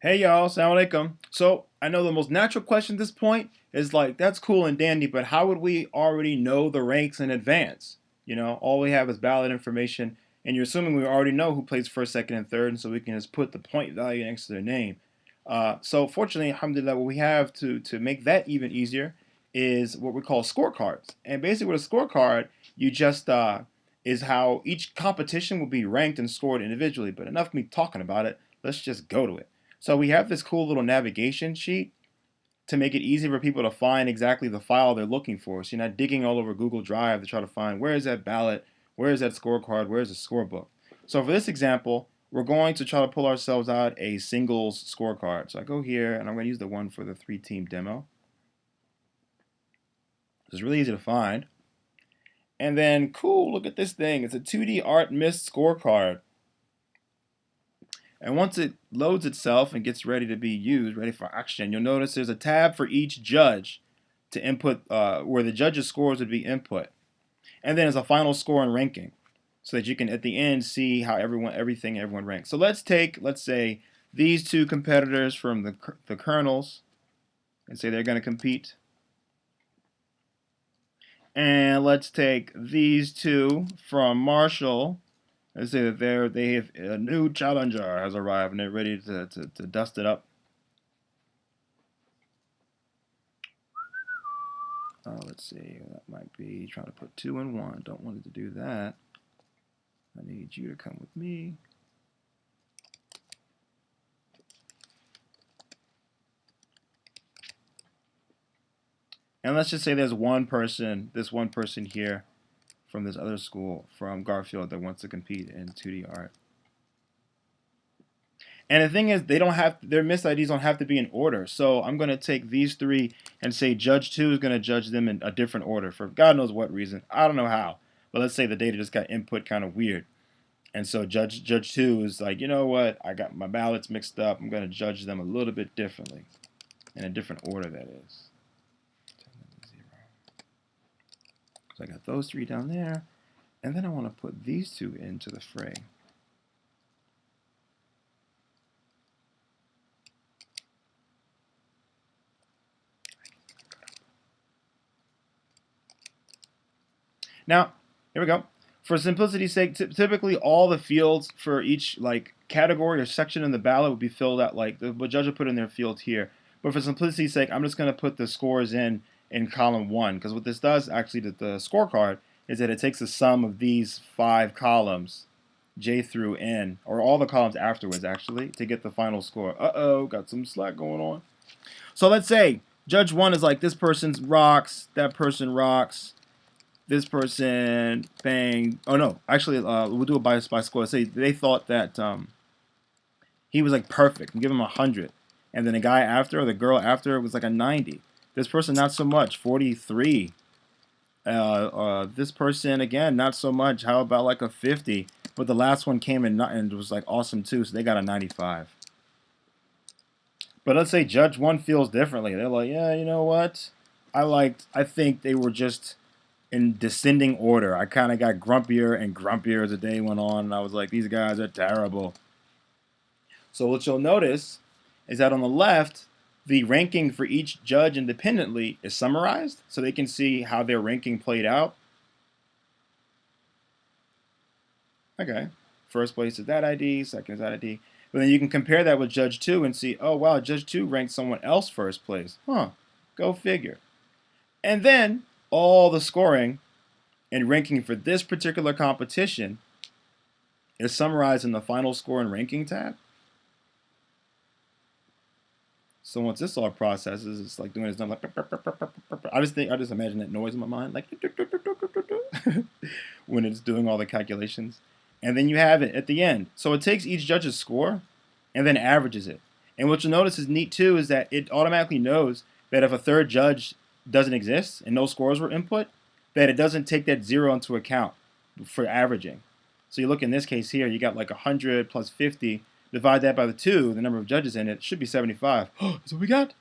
Hey y'all, assalamu alaikum. So I know the most natural question at this point is like, that's cool and dandy, but how would we already know the ranks in advance? All we have is ballot information, and you're assuming we already know who plays first, second, and third, and so we can just put the point value next to their name. So fortunately, alhamdulillah, what we have to make that even easier is what we call scorecards. And basically with a scorecard, you just is how each competition will be ranked and scored individually. But enough of me talking about it, let's just go to it. So we have this cool little navigation sheet to make it easy for people to find exactly the file they're looking for. So you're not digging all over Google Drive to try to find where is that ballot, where is that scorecard, where is the scorebook. So for this example, we're going to try to pull ourselves out a singles scorecard. So I go here and I'm going to use the one for the 3-team demo. It's really easy to find. And then, cool, look at this thing. It's a 2D art mist scorecard. And once it loads itself and gets ready to be used, ready for action, you'll notice there's a tab for each judge to input where the judges' scores would be input. And then there's a final score and ranking so that you can at the end see how everyone ranks. So let's say, these two competitors from the kernels and say they're going to compete. And let's take these two from Marshall. Let's say that they have a new challenger has arrived and they're ready to dust it up. Let's see, that might be trying to put 2 in 1. Don't want it to do that. I need you to come with me. And let's just say there's this one person here from this other school, from Garfield, that wants to compete in 2D art. And the thing is, their missed IDs don't have to be in order. So I'm going to take these three and say Judge 2 is going to judge them in a different order for God knows what reason. I don't know how. But let's say the data just got input kind of weird. And so Judge 2 is like, you know what? I got my ballots mixed up. I'm going to judge them a little bit differently. In a different order, that is. So I got those three down there. And then I want to put these two into the fray. Now, here we go. For simplicity's sake, typically all the fields for each category or section in the ballot would be filled out the judge will put in their field here. But for simplicity's sake, I'm just going to put the scores in column 1, because what this does actually to the scorecard is that it takes the sum of these 5 columns, J through N, or all the columns afterwards actually, to get the final score. Uh-oh, got some slack going on. So let's say Judge 1 is like, this person rocks, that person rocks, this person, bang. Oh no, actually, we'll do it by score. Let's say they thought that he was perfect and give him 100, and then the guy after or the girl after was a 90. This person not so much, 43. This person again not so much. How about a 50? But the last one came in and was awesome too, so they got a 95. But let's say Judge 1 feels differently. They're like, yeah, you know what? I think they were just in descending order. I kind of got grumpier and grumpier as the day went on, and I was like, these guys are terrible. So what you'll notice is that on the left, the ranking for each judge independently is summarized, so they can see how their ranking played out. Okay, first place is that ID, second is that ID. But then you can compare that with Judge 2 and see, oh wow, Judge 2 ranked someone else first place. Huh, go figure. And then all the scoring and ranking for this particular competition is summarized in the final score and ranking tab. So once this all processes, it's like doing this number. I just imagine that noise in my mind, when it's doing all the calculations. And then you have it at the end. So it takes each judge's score and then averages it. And what you'll notice is neat too is that it automatically knows that if a third judge doesn't exist and no scores were input, that it doesn't take that 0 into account for averaging. So you look in this case here, you got 100 plus 50. Divide that by the 2, the number of judges in it should be 75. That's what we got.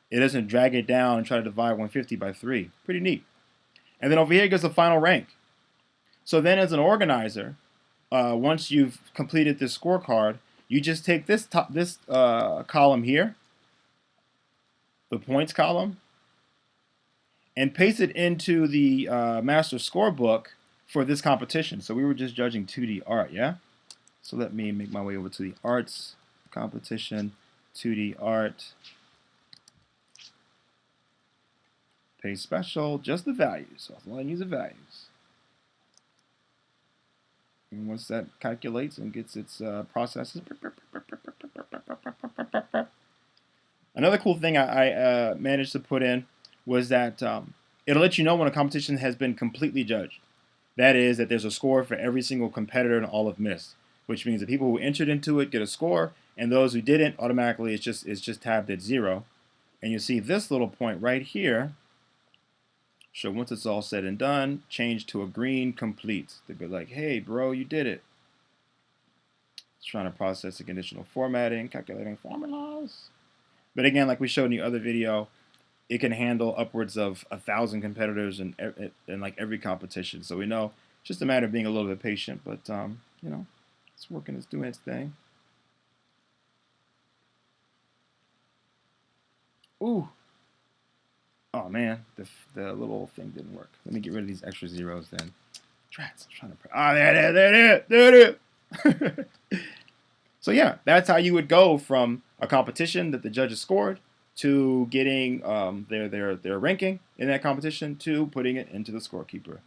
It doesn't drag it down and try to divide 150 by 3. Pretty neat. And then over here goes the final rank. So then as an organizer, once you've completed this scorecard, You just take this column here, the points column, and paste it into the master scorebook for this competition. So we were just judging 2D art, yeah? So let me make my way over to the arts competition, 2D art, paste special, just the values. So all I use the values. And once that calculates and gets its processes. Another cool thing I managed to put in was that it'll let you know when a competition has been completely judged. That is, that there's a score for every single competitor in all of Myst, which means that people who entered into it get a score, and those who didn't, automatically it's just tabbed at 0. And you see this little point right here. So once it's all said and done, change to a green complete. They'll be like, hey, bro, you did it. It's trying to process the conditional formatting, calculating formulas. But again, like we showed in the other video, it can handle upwards of 1,000 competitors in like every competition. So we know it's just a matter of being a little bit patient. But you know, it's working, it's doing its thing. Ooh. Oh man, the little thing didn't work. Let me get rid of these extra zeros then. Trats, I'm trying to. Ah, there it is. So yeah, that's how you would go from a competition that the judges scored to getting their ranking in that competition to putting it into the ScoreKeeper.